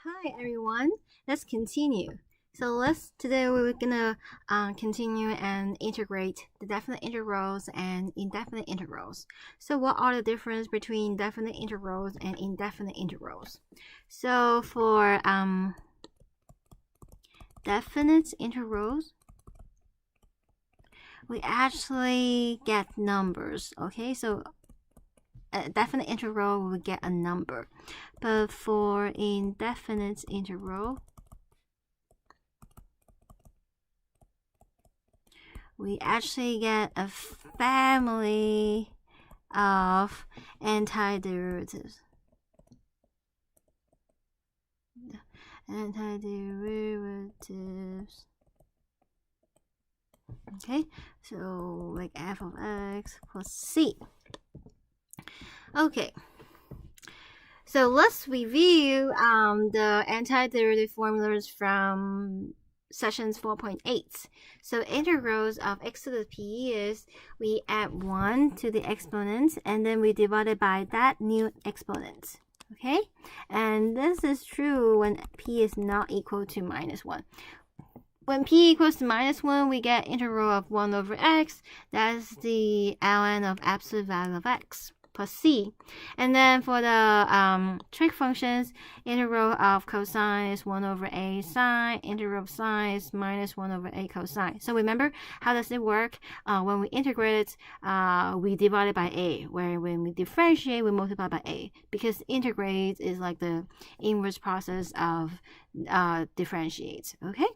Hi everyone, let's continue. Today we're gonna continue and integrate the definite integrals and indefinite integrals. So what are the difference between definite integrals and indefinite integrals? So for definite integrals, we actually get numbers. Okay, so a definite integral will get a number, but for indefinite integral, we actually get a family of antiderivatives. Okay, so like f of x plus c. Okay, so let's review the antiderivative formulas from sessions 4.8. So integrals of x to the p is we add 1 to the exponent and then we divide it by that new exponent. Okay, and this is true when p is not equal to minus 1. When p equals to minus 1, we get integral of 1 over x. That's the ln of absolute value of x plus c. And then for the trig functions, integral of cosine is 1 over a sine, integral of sine is minus 1 over a cosine. So remember, how does it work? When we integrate it, we divide it by a, where when we differentiate, we multiply by a, because integrate is like the inverse process of differentiate, okay?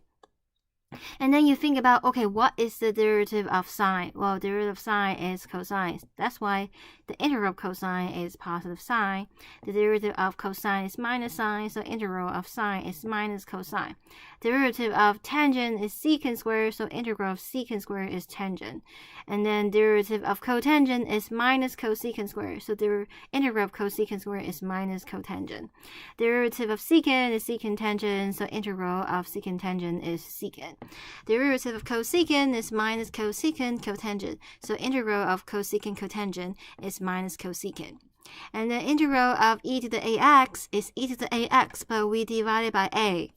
And then you think about, okay, what is the derivative of sine? Well, derivative of sine is cosine. That's why the integral of cosine is positive sine. The derivative of cosine is minus sine, so integral of sine is minus cosine. Derivative of tangent is secant squared, so integral of secant squared is tangent. And then derivative of cotangent is minus cosecant squared, so the integral of cosecant squared is minus cotangent. Derivative of secant is secant tangent, so integral of secant tangent is secant. Derivative of cosecant is minus cosecant cotangent, so integral of cosecant cotangent is minus cosecant. And the integral of e to the ax is e to the ax, but we divide it by a.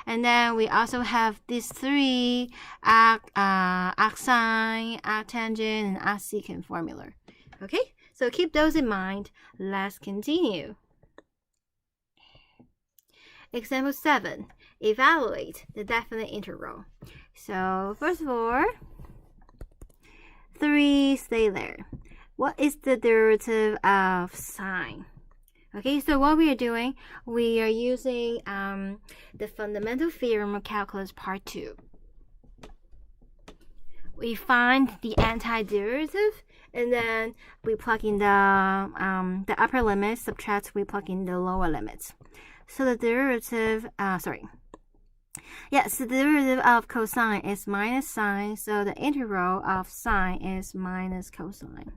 And then we also have these three arcsine, arctangent, and arcsecant formula. Okay, so keep those in mind. Let's continue. Example 7. Evaluate the definite integral. So first of all, 3 stay there. What is the derivative of sine? Okay, so what we are doing, we are using the fundamental theorem of calculus part 2. We find the antiderivative, and then we plug in the upper limit, subtract, we plug in the lower limits. So the derivative, the derivative of cosine is minus sine, so the integral of sine is minus cosine.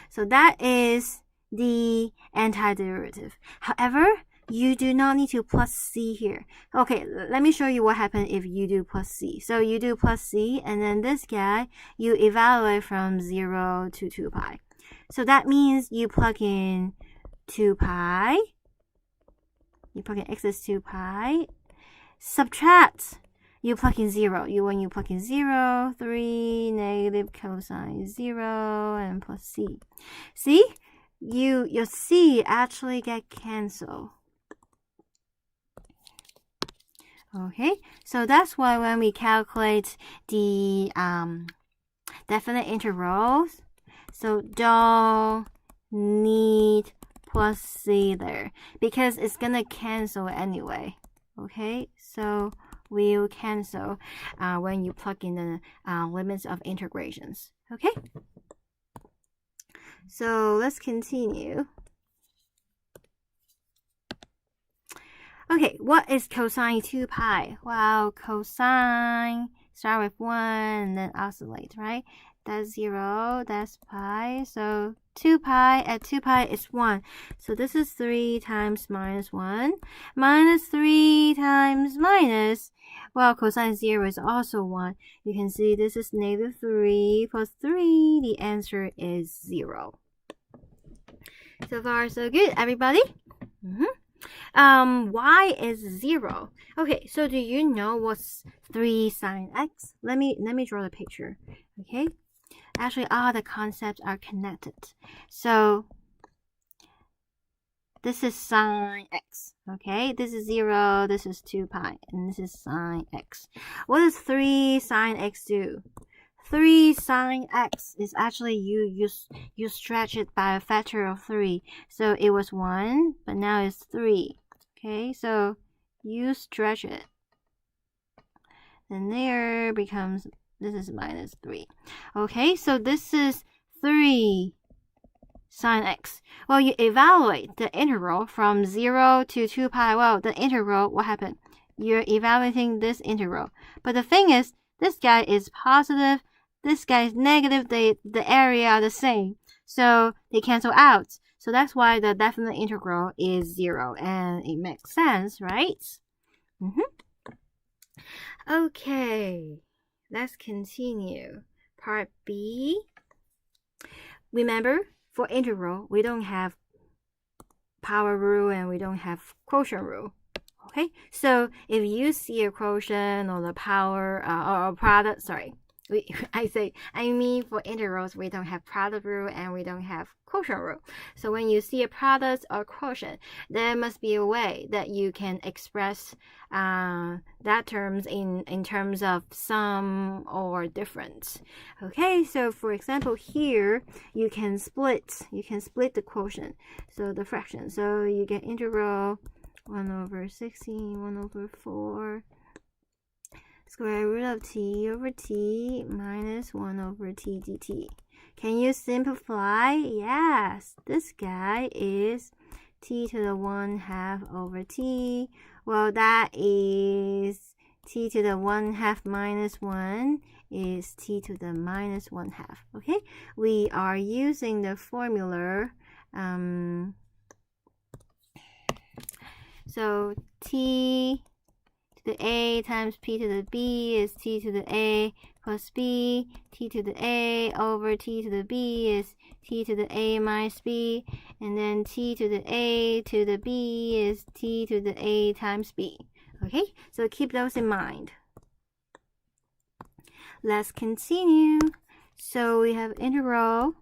So that is the antiderivative. However, you do not need to plus c here. Okay, let me show you what happens if you do plus c. So you do plus c, and then this guy, you evaluate from 0 to 2 pi. So that means you plug in 2 pi. You plug in x is 2 pi. Subtract. You plug in 0. When you plug in 0, 3, negative cosine 0, and plus c. See? Your c actually get cancelled. Okay, so that's why when we calculate the definite integrals, so don't need plus c there, because it's gonna cancel anyway. Okay, so we'll cancel when you plug in the limits of integrations. Okay, so let's continue. Okay, what is cosine 2 pi? Well, cosine start with 1 and then oscillate, right? That's 0, that's pi. So 2 pi at 2 pi is 1. So this is 3 times minus 1. Minus 3 times minus. Well, cosine 0 is also 1. You can see this is negative 3 plus 3. The answer is 0. So far, so good, everybody. Y is 0. Okay, so do you know what's 3 sine x? Let me draw the picture. Okay, actually all the concepts are connected. So this is sine x. Okay, this is 0, this is 2 pi, and this is sine x. What does 3 sine x do? 3 sine x is actually you stretch it by a factor of 3. So it was 1, but now it's 3. Okay, so you stretch it. And there becomes, this is minus 3. Okay, so this is 3 sine x. Well, you evaluate the interval from 0 to 2 pi. Well, the interval, what happened? You're evaluating this interval. But the thing is, this guy is positive, this guy is negative, the area are the same. So they cancel out. So that's why the definite integral is 0. And it makes sense, right? Okay, let's continue. Part B. Remember, for integral, we don't have power rule and we don't have quotient rule. Okay, so if you see a quotient or the power or product, sorry, I mean for integrals, we don't have product rule and we don't have quotient rule. So when you see a product or quotient, there must be a way that you can express that terms in terms of sum or difference. Okay, so for example here you can split the quotient, so the fraction. So you get integral 1 over 16, 1 over 4 square root of t over t minus 1 over t dt. Can you simplify? Yes, this guy is t to the 1/2 over t. Well, that is t to the 1/2 minus 1 is t to the minus 1/2. Okay, we are using the formula. So t to the a times p to the b is t to the a plus b. T to the a over t to the b is t to the a minus b. And then t to the a to the b is t to the a times b. Okay, so keep those in mind. Let's continue. So we have integral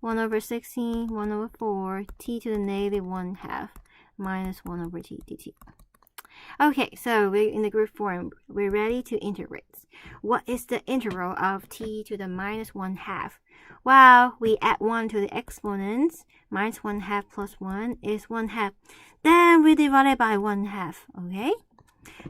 1 over 16, 1 over 4, t to the negative 1/2 minus 1 over t dt. Okay, so we're in the group form. We're ready to integrate. What is the integral of t to the minus 1/2? Well, we add 1 to the exponents. Minus 1/2 plus 1 is 1/2. Then we divide it by 1/2, okay?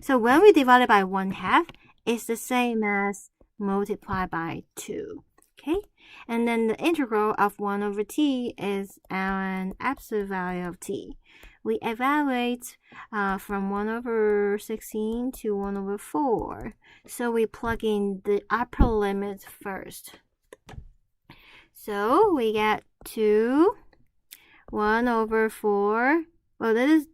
So when we divide it by 1/2, it's the same as multiply by 2, okay? And then the integral of 1 over t is an absolute value of t. We evaluate from 1 over 16 to 1 over 4. So we plug in the upper limit first. So we get 2, 1 over 4. Well, that is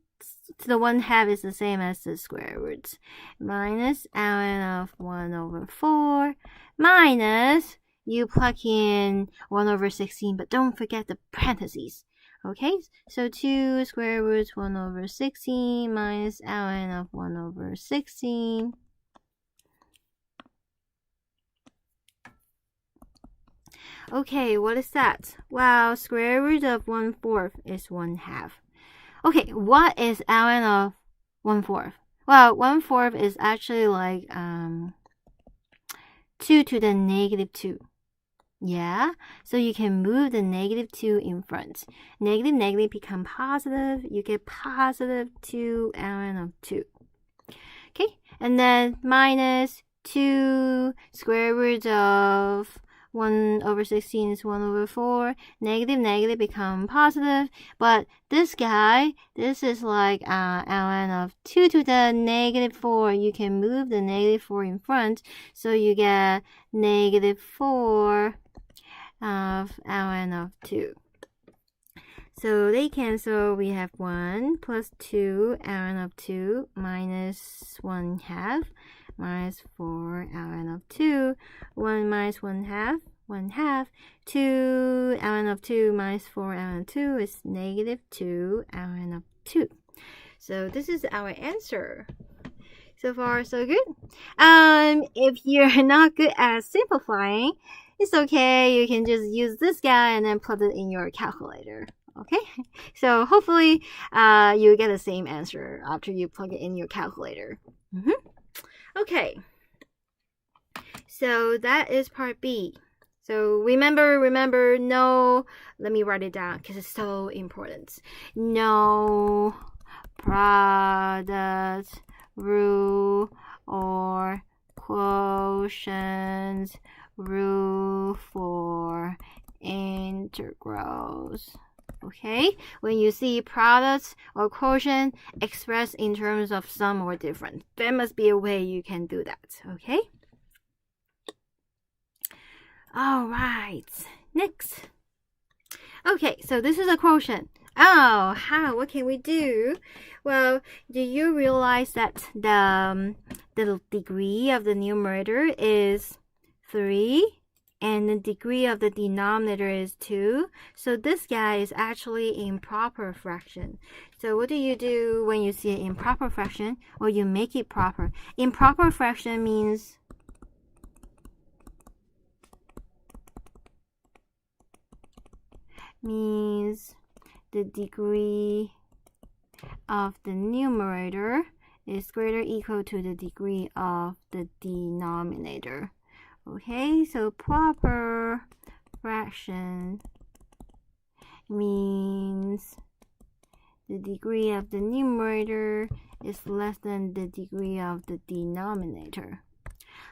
the 1/2 is the same as the square roots. Minus ln of 1 over 4 minus, you plug in 1 over 16, but don't forget the parentheses. Okay, so 2 square roots 1 over 16 minus ln of 1 over 16. Okay, what is that? Well, square root of 1/4 is 1/2. Okay, what is ln of 1/4? Well, 1/4 is actually like 2 to the negative 2. Yeah, so you can move the negative 2 in front. Negative become positive. You get positive 2 ln of 2. Okay, and then minus 2 square root of 1 over 16 is 1 over 4. Negative become positive. But this guy, this is like ln of 2 to the negative 4. You can move the negative 4 in front. So you get negative 4 of ln of 2. So they cancel. We have 1 plus 2 ln of 2 minus 1/2 minus 4 ln of 2. 1 minus 1/2, 1/2. 2 ln of 2 minus 4 ln of 2 is negative 2 ln of 2. So this is our answer. So far, so good. If you're not good at simplifying, it's okay. You can just use this guy and then put it in your calculator. Okay, so hopefully you get the same answer after you plug it in your calculator. Okay, so that is part B. So remember, no, let me write it down because it's so important. No product rule or quotient rule for integrals. Okay, when you see products or quotient expressed in terms of sum or difference, there must be a way you can do that. Okay. All right, next. Okay, so this is a quotient. Oh, what can we do? Well, do you realize that the degree of the numerator is 3 and the degree of the denominator is 2? So this guy is actually improper fraction. So what do you do when you see an improper fraction? Or you make it proper. Improper fraction means the degree of the numerator is greater or equal to the degree of the denominator. Okay, so proper fraction means the degree of the numerator is less than the degree of the denominator.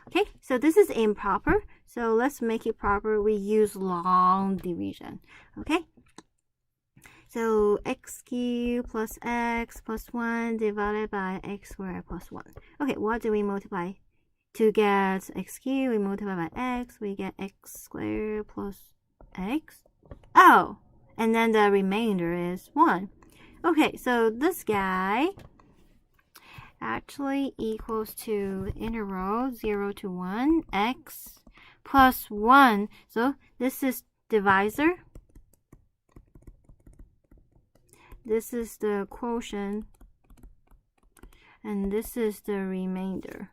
Okay, so this is improper. So let's make it proper. We use long division. Okay, so x cubed plus x plus 1 divided by x squared plus 1. Okay, what do we multiply? To get x cubed, we multiply by x. We get x squared plus x. Oh, and then the remainder is 1. Okay, so this guy actually equals to integral 0 to 1 x plus 1. So this is divisor. This is the quotient. And this is the remainder.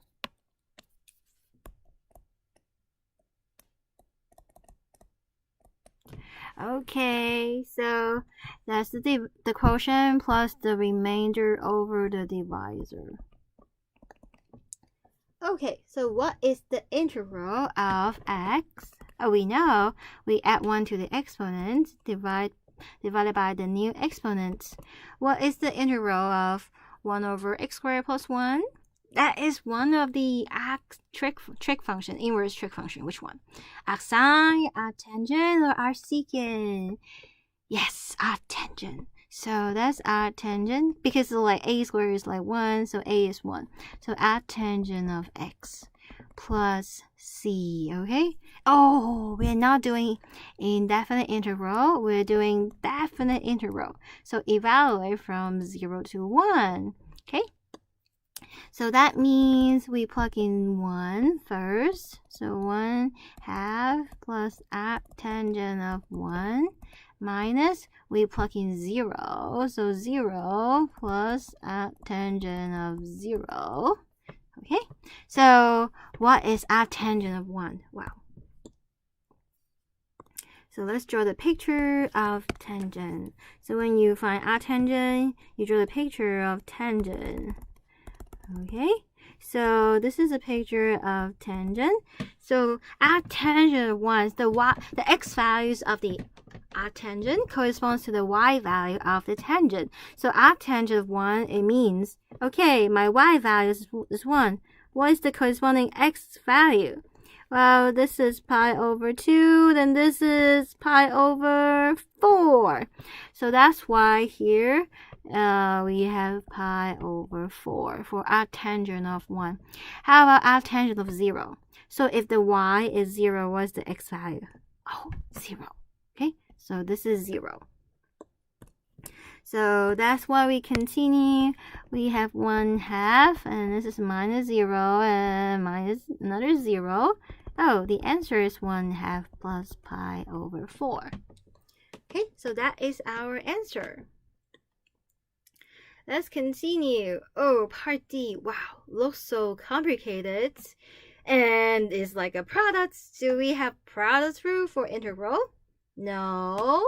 Okay, so that's the quotient plus the remainder over the divisor. Okay, so what is the integral of x? Oh, we know we add 1 to the exponent, divided by the new exponent. What is the integral of 1 over x squared plus 1? That is one of the trig function, inverse trig function. Which one? Arcsine, arctangent, or arcsecant? Yes, arctangent. So that's arctangent because like a squared is like 1, so a is 1. So arctangent of x plus c, okay? Oh, we're not doing indefinite integral. We're doing definite integral. So evaluate from 0 to 1, okay? So that means we plug in 1 first. So 1/2 plus arctangent of 1 minus, we plug in 0. So 0 plus arctangent of 0. Okay, so what is arctangent of 1? Wow. So let's draw the picture of tangent. So when you find arctangent, you draw the picture of tangent. Okay, so this is a picture of tangent. So arctangent of 1, the x values of the arctangent corresponds to the y value of the tangent. So arctangent of 1, it means, okay, my y value is 1. What is the corresponding x value? Well, this is pi over 2, then this is pi over 4. So that's why here we have pi over 4 for arctangent of 1. How about arctangent of 0? So if the y is 0, what's the x value? Oh, 0. Okay, so this is 0. So that's why we continue. We have 1/2, and this is minus 0, and minus another 0. Oh, the answer is 1/2 plus pi over 4. Okay, so that is our answer. let's continue. Oh, part D. Wow, looks so complicated. And it's like a product. Do we have product rule for integral? No.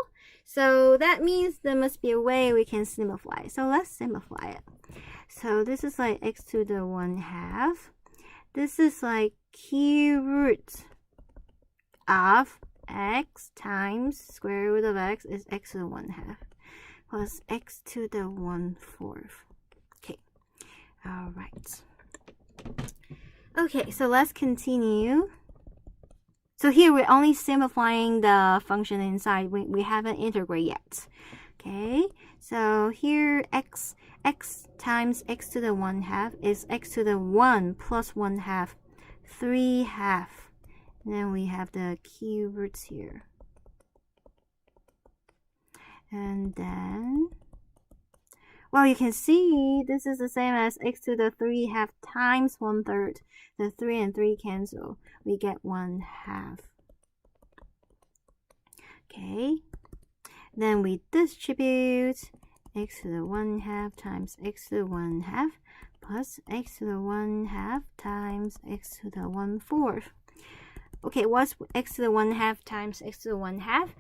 So that means there must be a way we can simplify. So let's simplify it. So this is like x to the 1/2. This is like cube root of x times square root of x is x to the 1/2 plus x to the 1/4. Okay. All right. Okay, so let's continue. So here we're only simplifying the function inside. We haven't integrated yet. Okay, so here x times x to the 1/2 is x to the 1 plus 1/2, 3/2. And then we have the cube roots here. And then, well, you can see this is the same as x to the 3/2 times 1/3. The 3 and 3 cancel. We get 1/2. Okay. Then we distribute x to the 1/2 times x to the 1/2 plus x to the 1/2 times x to the 1/4. Okay, what's x to the 1/2 times x to the 1/2?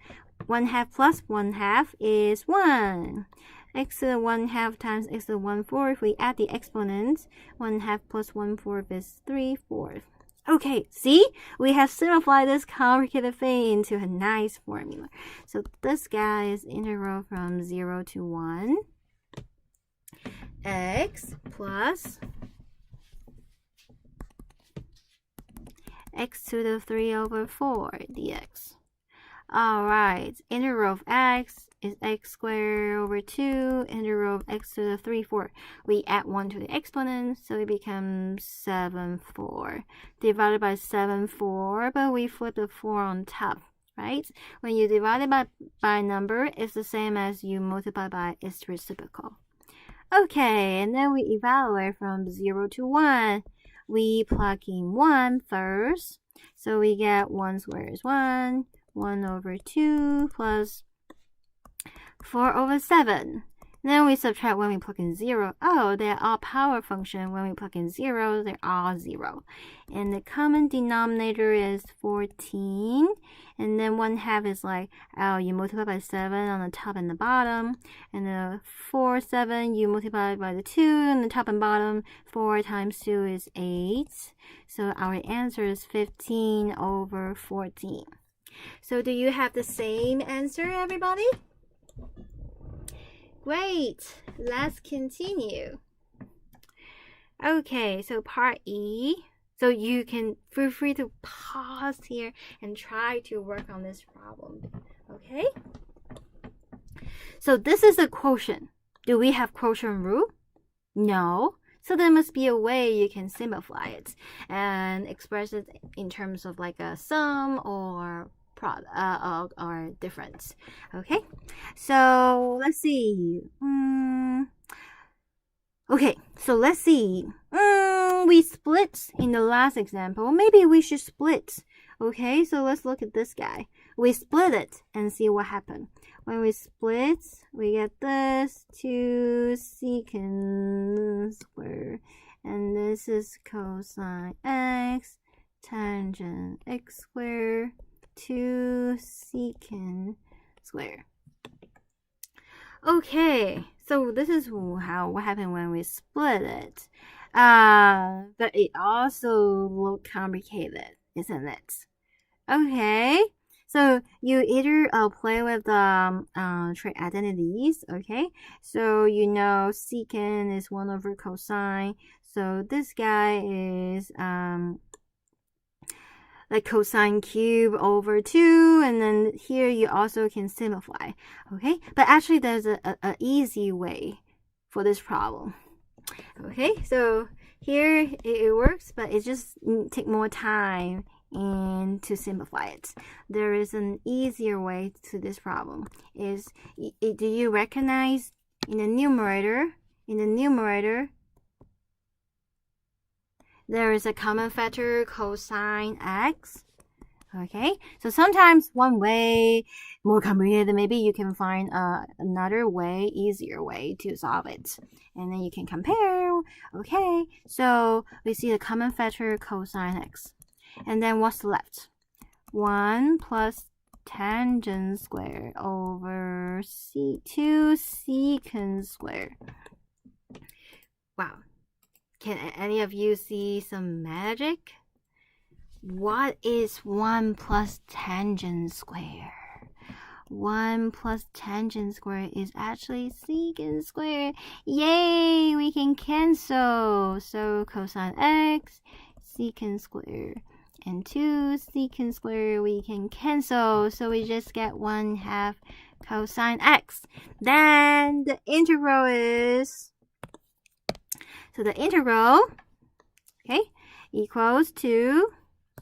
1/2 plus 1/2 is 1. X to the 1/2 times x to the 1/4. We add the exponents. 1/2 plus 1/4 is 3/4. Okay, see? We have simplified this complicated thing into a nice formula. So this guy is integral from 0 to 1. X plus x to the 3/4 dx. Alright, integral of x is x squared over 2, integral of x to the 3/4. We add 1 to the exponent, so it becomes 7/4. Divided by 7/4, but we flip the 4 on top, right? When you divide it by a number, it's the same as you multiply by its reciprocal. Okay, and then we evaluate from 0 to 1. We plug in 1 first, so we get 1 squared is 1, 1 over 2 plus 4 over 7. Then we subtract when we plug in 0. Oh, they're all power function. When we plug in 0, they're all 0. And the common denominator is 14. And then 1/2 is like, oh, you multiply by 7 on the top and the bottom. And the 4, 7, you multiply by the 2 on the top and bottom. 4 times 2 is 8. So our answer is 15 over 14. So do you have the same answer, everybody? Great. Let's continue. Okay, so part E. So you can feel free to pause here and try to work on this problem. Okay? So this is a quotient. Do we have quotient rule? No. So there must be a way you can simplify it and express it in terms of like a sum or difference. Okay, so let's see. Okay, so let's see. We split in the last example. Maybe we should split. Okay, so let's look at this guy. We split it and see what happened. When we split, we get this 2 secant squared, and this is cosine x tangent x squared 2 secant squared. Okay, so this is what happened when we split it. But it also looked complicated, isn't it? Okay, so you either play with the trig identities, okay? So you know secant is 1 over cosine. So this guy is like cosine cube over 2, and then here you also can simplify, okay? But actually there's a easy way for this problem. Okay, so here it works, but it just take more time and to simplify it. There is an easier way to this problem. Do you recognize in the numerator, there is a common factor cosine x. Okay, so sometimes one way more complicated, maybe you can find another way, easier way to solve it. And then you can compare. Okay, so we see the common factor cosine x. And then what's left? 1 plus tangent square over 2 secant square. Wow. Can any of you see some magic? What is 1 plus tangent square? 1 plus tangent square is actually secant square. Yay! We can cancel. So cosine x, secant square, and 2 secant square we can cancel. So we just get 1/2 cosine x. Then the integral is... So the integral, okay, equals to...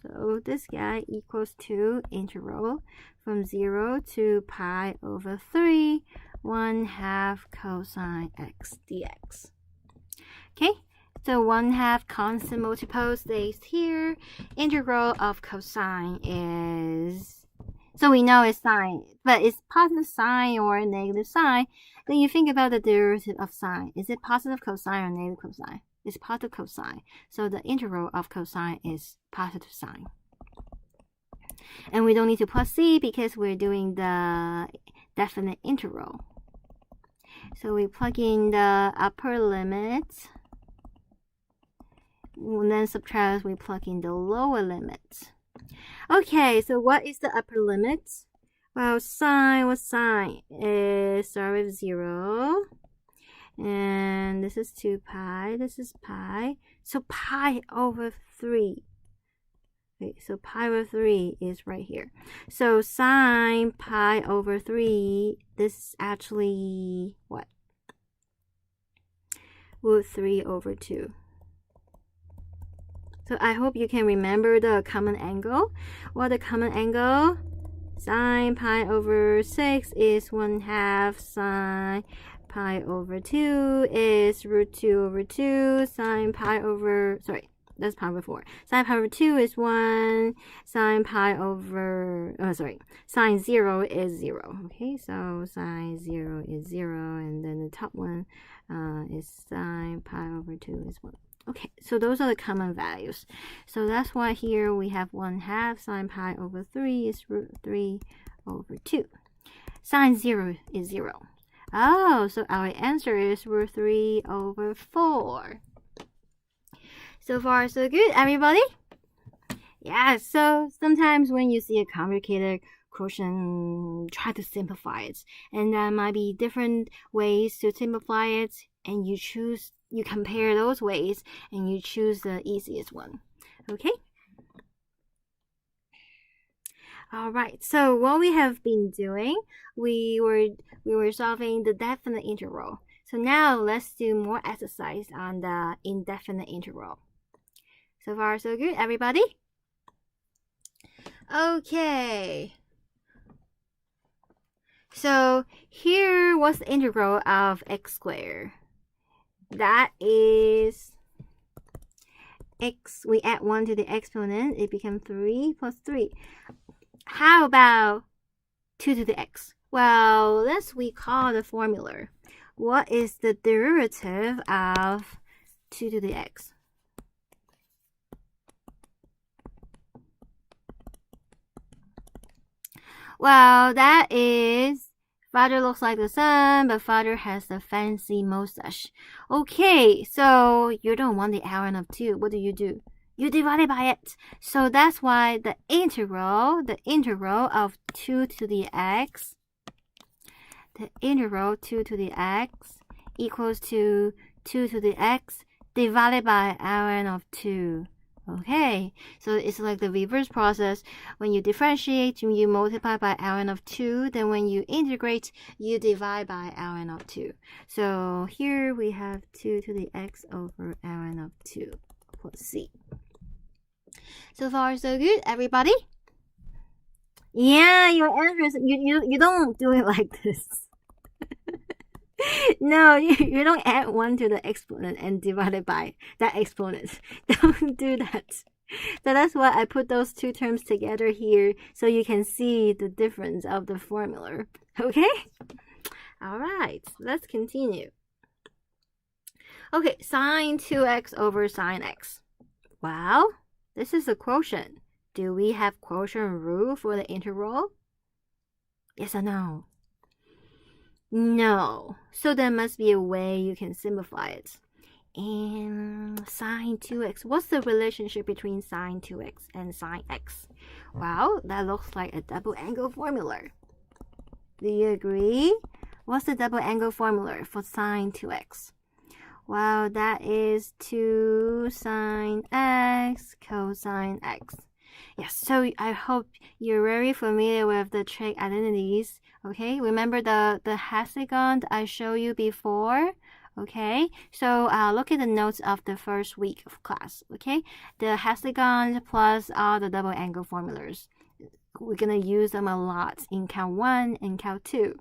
So this guy equals to integral from 0 to pi over 3, 1/2 cosine x dx. Okay, so 1/2 constant multiple stays here. Integral of cosine is... So we know it's sine, but it's positive sine or negative sine. Then you think about the derivative of sine. Is it positive cosine or negative cosine? It's positive cosine. So the integral of cosine is positive sine. And we don't need to plus c because we're doing the definite integral. So we plug in the upper limit. And then subtract, we plug in the lower limit. Okay, so what is the upper limit? Well, sine, what's sine? Start with 0. And this is 2 pi, this is pi. So pi over 3. Okay, so pi over 3 is right here. So sine pi over 3, this is actually what? Root 3 over 2. So I hope you can remember the common angle. What the common angle? Sine pi over 6 is 1/2 sine pi over 2 is root 2 over 2. Sine pi over, sorry, that's pi over 4. Sine pi over 2 is 1. Sine pi over, sine 0 is 0. Okay, so sine 0 is 0. And then the top one is sine pi over 2 is 1. Okay, so those are the common values. So that's why here we have 1/2 sine pi over 3 is root 3 over 2. Sine 0 is 0. Oh, so our answer is root 3 over 4. So far, so good, everybody? Yeah, so sometimes when you see a complicated question, try to simplify it. And there might be different ways to simplify it, and you compare those ways, and you choose the easiest one. Okay? All right, so what we have been doing, we were solving the definite integral. So now let's do more exercise on the indefinite integral. So far, so good, everybody? Okay. So here was the integral of x squared. That is x, we add 1 to the exponent, it becomes 3 plus 3. How about 2 to the x? Well, let's recall the formula. What is the derivative of 2 to the x? Well, that is, father looks like the son, but father has the fancy mustache. Okay, so you don't want the ln of 2. What do? You divide it by it. So that's why the integral of 2 to the x, equals to 2 to the x divided by ln of 2. Okay, so it's like the reverse process. When you differentiate, you multiply by ln of 2. Then when you integrate, you divide by ln of 2. So here we have 2 to the x over ln of 2 plus c. So far, so good, everybody? Yeah, your answers, you don't do it like this. No, you don't add 1 to the exponent and divide it by that exponent. Don't do that. So that's why I put those two terms together here so you can see the difference of the formula. Okay? All right, let's continue. Okay, sine 2x over sine x. Well, this is a quotient. Do we have quotient rule for the integral? Yes or no? No. So there must be a way you can simplify it. And sine 2x. What's the relationship between sine 2x and sine x? Well, that looks like a double angle formula. Do you agree? What's the double angle formula for sine 2x? Well, that is 2 sine x cosine x. Yes, so I hope you're very familiar with the trig identities. Okay, remember the hexagon I showed you before? Okay, so look at the notes of the first week of class. Okay, the hexagon plus all the double angle formulas. We're gonna use them a lot in Calc 1 and Calc 2.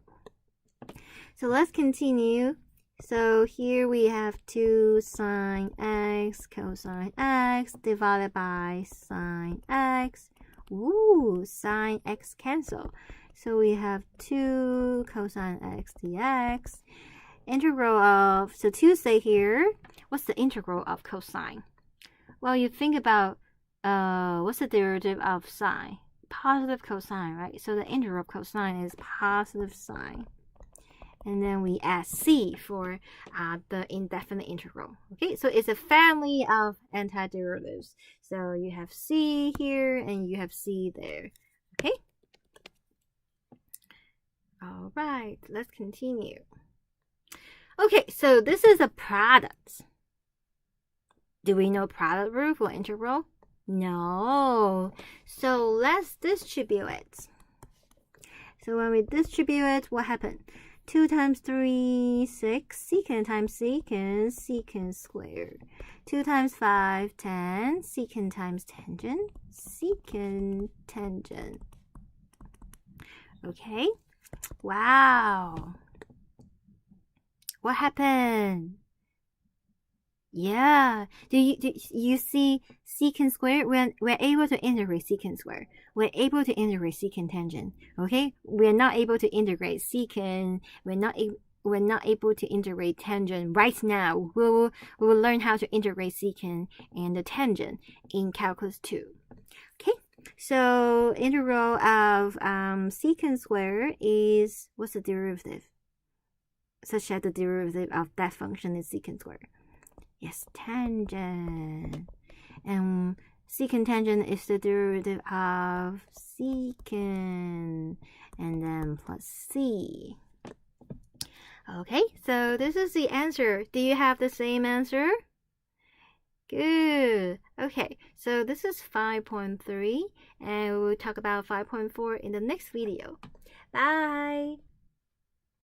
So let's continue. So here we have 2 sine x cosine x divided by sine x. Ooh, sine x cancel. So we have 2 cosine x dx. Integral of, so to say here, what's the integral of cosine? Well, you think about what's the derivative of sine? Positive cosine, right? So the integral of cosine is positive sine. And then we add c for the indefinite integral. Okay, so it's a family of antiderivatives. So you have c here and you have c there. Okay? All right, let's continue. Okay, so this is a product. Do we know product rule for integral? No. So let's distribute it. So when we distribute it, what happened? 2 times 3, 6, secant times secant, secant squared. 2 times 5, 10, secant times tangent, secant tangent. Okay? Wow. What happened? Yeah. Do you see secant squared? We're able to integrate secant squared. We're able to integrate secant tangent. Okay? We're not able to integrate secant. We're not able to integrate tangent right now. We will learn how to integrate secant and the tangent in Calculus 2. Okay? So integral of secant squared is, what's the derivative? Such that the derivative of that function is secant squared. Yes, tangent. And secant tangent is the derivative of secant, and then plus c. Okay, so this is the answer. Do you have the same answer? Good. Okay, so this is 5.3, and we'll talk about 5.4 in the next video. Bye.